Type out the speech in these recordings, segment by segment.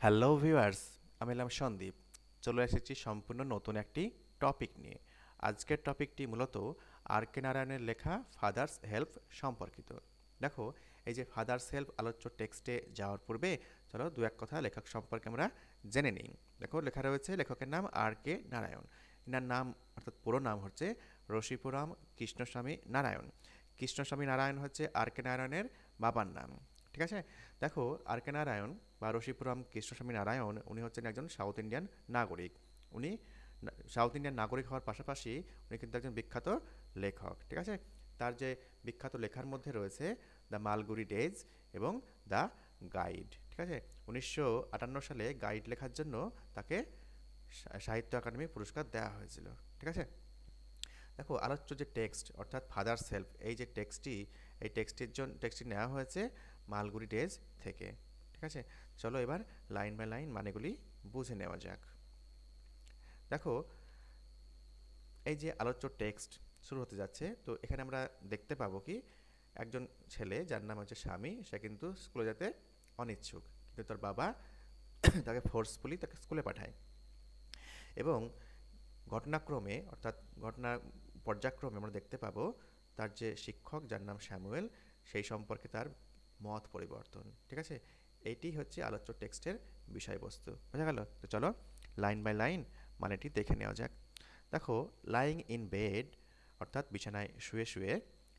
Hello viewers, আমি হলাম সন্দীপ। চলে এসেছি সম্পূর্ণ নতুন একটি টপিক নিয়ে। আজকের টপিকটি মূলত আর কে নারায়ণের লেখা ফাদার্স হেল্প সম্পর্কিত। দেখো, এই যে ফাদার্স হেল্প আলোচ্য টেক্সটে যাওয়ার পূর্বে চলো দু এক কথা লেখক সম্পর্কে আমরা জেনে নিই। দেখো, লেখা রয়েছে লেখকের নাম আর কে নারায়ণ। এনার নাম অর্থাৎ পুরো নাম হচ্ছে রসিপুরাম কৃষ্ণস্বামী নারায়ণ। কৃষ্ণস্বামী নারায়ণ হচ্ছে আর কে নারায়ণের বাবার নাম। ঠিক আছে। দেখো, আর কে নারায়ণ বা রসিপুরাম কৃষ্ণস্বামী নারায়ণ উনি হচ্ছেন একজন সাউথ ইন্ডিয়ান নাগরিক। উনি সাউথ ইন্ডিয়ান নাগরিক হওয়ার পাশাপাশি উনি কিন্তু একজন বিখ্যাত লেখক। ঠিক আছে। তার যে বিখ্যাত লেখার মধ্যে রয়েছে দ্য মালগুড়ি ডেজ এবং দ্য গাইড। ঠিক আছে। 1958 সালে গাইড লেখার জন্য তাকে সাহিত্য একাডেমি পুরস্কার দেওয়া হয়েছিল। ঠিক আছে। দেখো, আলোচ্য যে টেক্সট অর্থাৎ ফাদার্স হেল্প, এই যে টেক্সটটি, এই টেক্সটটি নেওয়া হয়েছে মালগুড়ি ডেজ থেকে। ঠিক আছে। চলো এবার লাইন বাই লাইন মানেগুলি বুঝে নেওয়া যাক। দেখো, এই যে আলোচ্য টেক্সট শুরু হতে যাচ্ছে, তো এখানে আমরা দেখতে পাবো কি একজন ছেলে যার নাম হচ্ছে স্বামী, সে কিন্তু স্কুলে যেতে অনিচ্ছুক, কিন্তু তার বাবা তাকে ফোর্সফুলি তাকে স্কুলে পাঠায়। এবং ঘটনাক্রমে অর্থাৎ ঘটনা পর্যায়ক্রমে আমরা দেখতে পাবো তার যে শিক্ষক যার নাম স্যামুয়েল, সেই সম্পর্কে তার মত পরিবর্তন। ঠিক আছে। এইটি হচ্ছে আলোচ্য টেক্সটের বিষয়বস্তু। বোঝা গেল? তো চলো লাইন বাই লাইন মানেটি দেখে নেওয়া যাক। দেখো, লাইং ইন বেড অর্থাৎ বিছানায় শুয়ে শুয়ে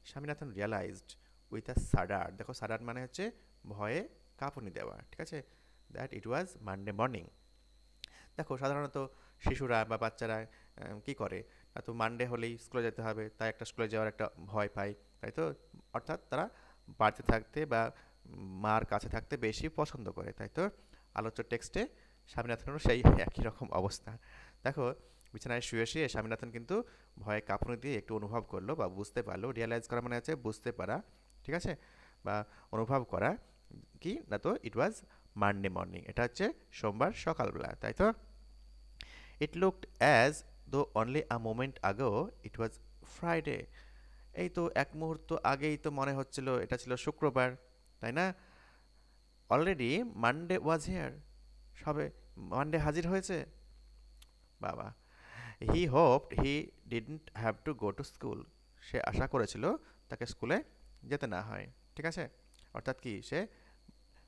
স্বামীনাথন রিয়ালাইজড উইথ আ সাডার। দেখো, সাডার মানে হচ্ছে ভয়ে কাঁপুনি দেওয়া। ঠিক আছে। That it was Monday morning. দেখো, সাধারণত শিশুরা বা বাচ্চারা কি করে, তো মানডে হলেই স্কুলে যেতে হবে, তাই একটা স্কুলে যাওয়ার একটা ভয় পায়, তাই তো। অর্থাৎ তারা বাড়িতে থাকতে বা মার কাছে থাকতে বেশি পছন্দ করে, তাই তো। আলোচ্য টেক্সটে স্বামীনাথনেরও সেই একই রকম অবস্থা। দেখো, বিছানায় শুয়ে শুয়ে স্বামীনাথন কিন্তু ভয়ে কাঁপুনি দিয়ে একটু অনুভব করলো বা বুঝতে পারলো। রিয়ালাইজ করা মানে হচ্ছে বুঝতে পারা। ঠিক আছে। বা অনুভব করা কি না, তো ইট ওয়াজ মানডে মর্নিং, এটা হচ্ছে সোমবার সকালবেলা, তাই তো। It looked as though only a moment আগো ইট ওয়াজ ফ্রাইডে। এই তো এক মুহূর্ত আগেই তো মনে হচ্ছিল এটা ছিল শুক্রবার, তাই না। অলরেডি মানডে ওয়াজ হিয়ার, সবে মানডে হাজির হয়েছে। বাবা, he hoped he didn't have to go to school. সে আশা করেছিল তাকে স্কুলে যেতে না হয়। ঠিক আছে। অর্থাৎ কি, সে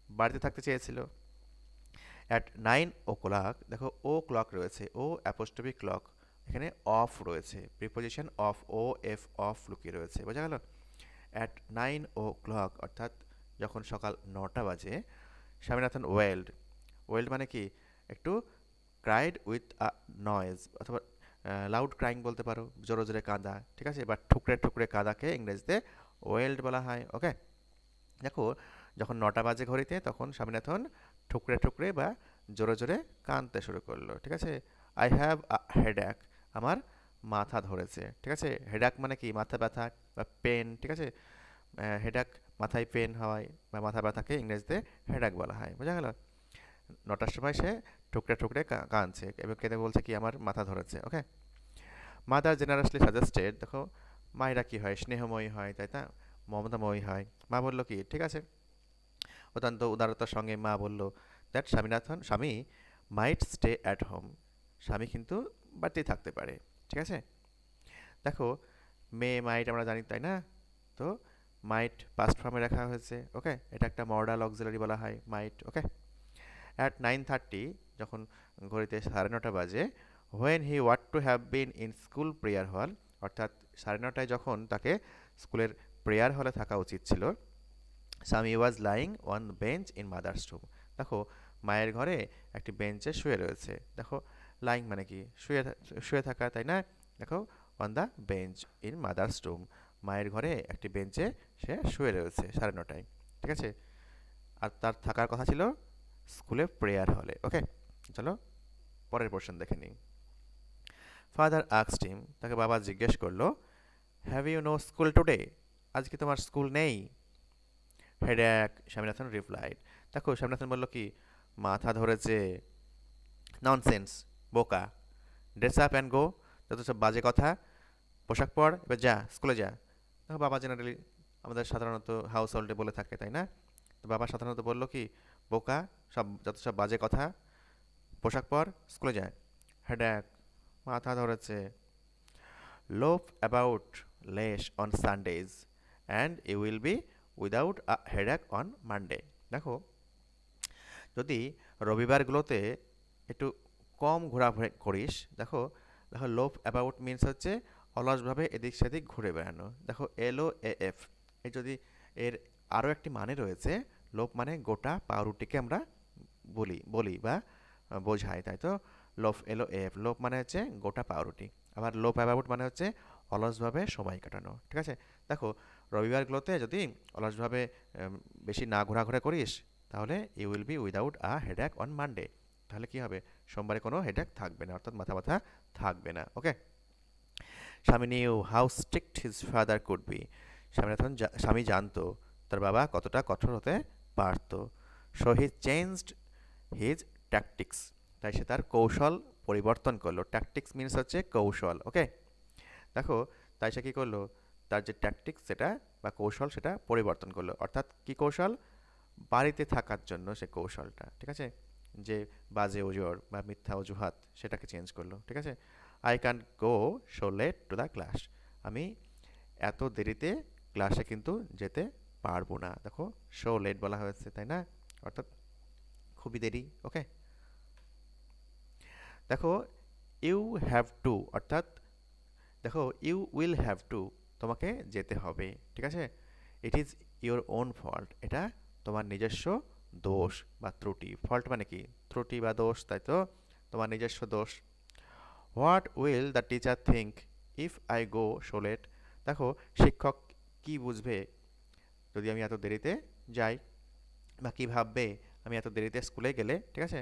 বাড়িতে থাকতে চেয়েছিল। অ্যাট 9 o'clock, দেখো ও ক্লক রয়েছে, ও অ্যাপোস্ট্রফি ক্লক, এখানে অফ রয়েছে, preposition of, O F of লুকিয়ে রয়েছে। বোঝা গেল? অ্যাট 9 o'clock অর্থাৎ যখন সকাল 9টা বাজে, স্বামীনাথন ওয়েল্ড। ওয়েল্ড মানে কি, একটু ক্রাইড উইথ আ নয়েজ, অথবা লাউড ক্রাইং বলতে পারো, জোরে জোরে কাঁদা। ঠিক আছে। বা ঠুকরে ঠুকরে কাঁদাকে ইংরেজিতে ওয়েল্ড বলা হয়। ওকে। দেখো, যখন 9টা বাজে ঘড়িতে, তখন স্বামীনাথন ঠুকরে ঠুকরে বা জোরে জোরে কাঁদতে শুরু করলো। ঠিক আছে। আই হ্যাভ আ হেডএক, আমার মাথা ধরেছে। ঠিক আছে। হেডএক মানে কি, মাথা ব্যথা বা পেন। ঠিক আছে। হেডএক মাথায় পেন হয় বা মাথা ব্যথাকে ইংরেজিতে হেডএক বলা হয়। বোঝা গেল? 9টার সময় সে ঠুকরে ঠুকরে কাঁদছে এবং কেঁদে বলছে কি আমার মাথা ধরেছে। ওকে। মাদার জেনারেসলি সাজেস্টেড, দেখো মায়েরা কি হয়, স্নেহময়ী হয়, তাই না, মমতাময়ী হয়। মা বললো কি, ঠিক আছে, অত্যন্ত উদারতার সঙ্গে মা বলল দ্যাট স্বামী মাইট স্টে অ্যাট হোম, স্বামী কিন্তু বাড়িতেই থাকতে পারে। ঠিক আছে। দেখো, মে মাইট আমরা জানি, তাই না। তো মাইট পাস্ট ফর্মে রাখা হয়েছে। ওকে। এটা একটা মডাল অক্সিলারি বলা হয় মাইট। ওকে। অ্যাট 9:30, যখন ঘড়িতে 9:30 বাজে, when he ought to have been in school prayer hall, অর্থাৎ 9:30টায় যখন তাকে স্কুলের প্রেয়ার হলে থাকা উচিত ছিল, স্বামী was lying on bench in mother's room. দেখো, মায়ের ঘরে একটি বেঞ্চে শুয়ে রয়েছে। দেখো, লাইং মানে কি, শুয়ে থাকা, তাই না। দেখো, on the bench in mother's room, মায়ের ঘরে একটি বেঞ্চে সে শুয়ে রয়েছে 9:30টায়। ঠিক আছে। আর তার থাকার কথা ছিল স্কুলে প্রেয়ার হলে। ওকে। চলো পরের পোর্শন দেখে নিই। ফাদার আস্কড হিম, তাকে বাবা জিজ্ঞেস করলো, have you no school today, আজকে তোমার স্কুল নেই। Headache, Swaminathan replied. দেখো, স্বামীনাথন বলল কি, মাথা ধরেছে। ননসেন্স, বোকা। ড্রেস আপ অ্যান্ড গো, যত সব বাজে কথা, পোশাক পর, এবার যা স্কুলে যা। দেখো, বাবা জেনারেলি আমাদের সাধারণত হাউস হোল্ডে বলে থাকে, তাই না। তো বাবা সাধারণত বললো কি, বোকা, যত সব বাজে কথা, পোশাক পর, স্কুলে যায়। হেডেক, মাথা ধরেছে। Loaf about less on Sundays and you will be without a headache on Monday. দেখো, যদি রবিবারগুলোতে একটু কম ঘোরাঘুরি করিস, দেখো দেখো লোভ অ্যাবাউট মিনস হচ্ছে অলসভাবে এদিক সেদিক ঘুরে বেড়ানো। দেখো LOAF, এই যদি এর আরও একটি মানে রয়েছে, লোভ মানে গোটা পাউরুটিকে আমরা বলি বলি বা বোঝাই, তাই তো। LOAF, লোভ মানে হচ্ছে গোটা পাউরুটি। আবার লোভ অ্যাবাউট মানে হচ্ছে অলসভাবে সময় কাটানো, ঠিক আছে। দেখো, রবিবারগুলোতে যদি অলসভাবে বেশি না ঘোরাঘুরা করিস, তাহলে you will be without a headache on Monday. তাহলে কি হবে? সোমবারে কোনো হেডেক থাকবে না, অর্থাৎ মাথা ব্যথা থাকবে না। ওকে। স্বামী new how strict his father could be. স্বামী জানতো তার বাবা কতটা কঠোর হতে পারতো। So he changed his tactics, তাই সে তার কৌশল পরিবর্তন করলো। ট্যাকটিক্স মিনস হচ্ছে কৌশল। ওকে। দেখো, তাই সে কী করলো? তার যে ট্যাকটিক্স সেটা বা কৌশল সেটা পরিবর্তন করলো। অর্থাৎ কি কৌশল? বাড়িতে থাকার জন্য সে কৌশলটা, ঠিক আছে, যে বাজে ওজোর বা মিথ্যা অজুহাত সেটাকে চেঞ্জ করলো, ঠিক আছে। I can go so late to the class. আমি এত দেরিতে ক্লাসে কিন্তু যেতে পারবো না। দেখো, সো লেট বলা হয়েছে, তাই না? অর্থাৎ খুবই দেরি। ওকে। দেখো, ইউ হ্যাভ টু, অর্থাৎ দেখো ইউ উইল হ্যাভ টু, তোমাকে যেতে হবে, ঠিক আছে। It is your own fault, এটা তোমার নিজস্ব দোষ বা ত্রুটি। ফল্ট মানে কি? ত্রুটি বা দোষ, তাই তো, তোমার নিজস্ব দোষ। What will the teacher think if I go so late. দেখো, শিক্ষক কি বুঝবে যদি আমি এত দেরিতে যাই, বা কী ভাববে আমি এত দেরিতে স্কুলে গেলে, ঠিক আছে।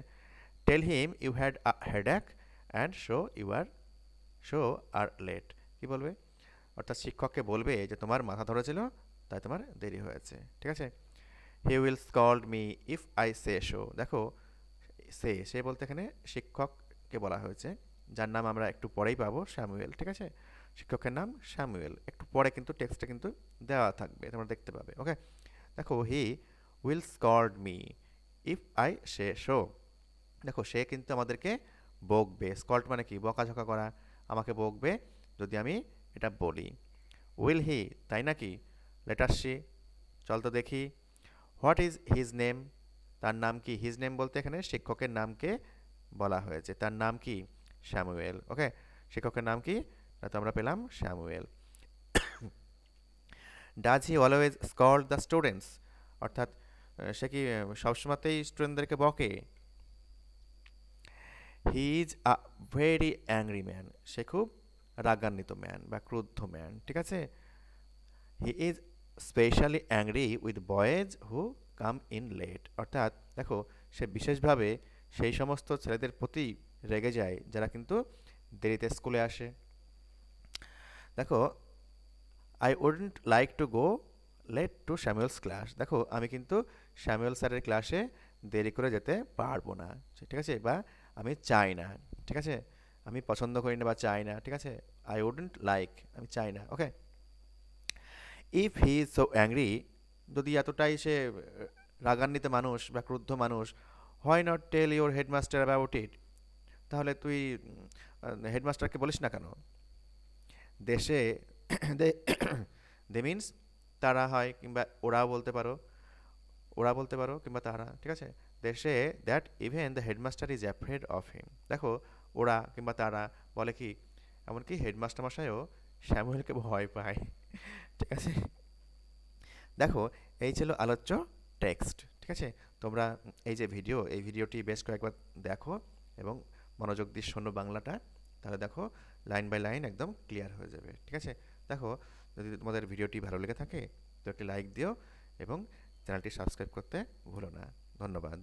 Tell him you had a headache and so are late. কি বলবে? অর্থাৎ শিক্ষককে বলবে যে তোমার মাথা ধরেছিল, তাই তোমার দেরি হয়েছে, ঠিক আছে। He will scold me if I say show. দেখো, সে বলতে এখানে শিক্ষককে বলা হয়েছে, যার নাম আমরা একটু পরেই পাবো, স্যামুয়েল, ঠিক আছে। শিক্ষকের নাম স্যামুয়েল, একটু পরে কিন্তু টেক্সটে কিন্তু দেওয়া থাকবে, তোমরা দেখতে পাবে। ওকে। দেখো, he will scold me if I say show. দেখো, সে কিন্তু আমাদেরকে বকবে। স্কল্ড মানে কি? বকাঝকা করা। আমাকে বকবে যদি আমি এটা বলি। উইল হি, তাই নাকি? লেট আস সি, চল তো দেখি। হোয়াট ইজ হিজ নেম, তার নাম কি? হিজ নেম বলতে এখানে শিক্ষকের নামকে বলা হয়েছে। তার নাম কি? স্যামুয়েল। ওকে। শিক্ষকের নাম কি? না তো আমরা পেলাম Samuel. Does he always scold the students, অর্থাৎ সে কি সবসময়তেই স্টুডেন্টদেরকে বকে? He is a very angry man, সে খুব রাগান্বিত ম্যান বা ক্রুদ্ধ ম্যান, ঠিক আছে। He is specially angry with boys who come in late, অর্থাৎ দেখো, সে বিশেষভাবে সেই সমস্ত ছেলেদের প্রতি রেগে যায় যারা কিন্তু দেরিতে স্কুলে আসে। দেখো, I wouldn't like to go late to Samuel's class. দেখো, আমি কিন্তু স্যামুয়েল স্যারের ক্লাসে দেরি করে যেতে পারবো না, ঠিক আছে, বা আমি চাই না, ঠিক আছে। আমি পছন্দ করি না বা চাই না, ঠিক আছে। আই উডন্ট লাইক, আমি চাই না। Okay. If he is so angry, যদি এতটাই সে রাগান্বিত মানুষ বা ক্রুদ্ধ মানুষ, why not tell your headmaster about it. তাহলে তুই হেডমাস্টারকে বলিস না কেন? দেশে দে দে মিনস তারা হয়, কিংবা ওরাও বলতে পারো, ওরা বলতে পারো কিংবা তারা, ঠিক আছে। দেশে that even the headmaster is afraid of him. দেখো, ওরা কিংবা তারা বলে কি, এমনকি হেডমাস্টার মশাইও স্যামুয়েলকে ভয় পায়, ঠিক আছে। দেখো, এই ছিল আলোচ্য টেক্সট, ঠিক আছে। তোমরা এই ভিডিওটি বেশ কয়েকবার দেখো এবং মনোযোগ দিয়ে শোনো বাংলাটা, তাহলে দেখো লাইন বাই লাইন একদম ক্লিয়ার হয়ে যাবে, ঠিক আছে। দেখো, যদি তোমাদের ভিডিওটি ভালো লেগে থাকে তো একটি লাইক দিও এবং চ্যানেলটি সাবস্ক্রাইব করতে ভুলো না। ধন্যবাদ।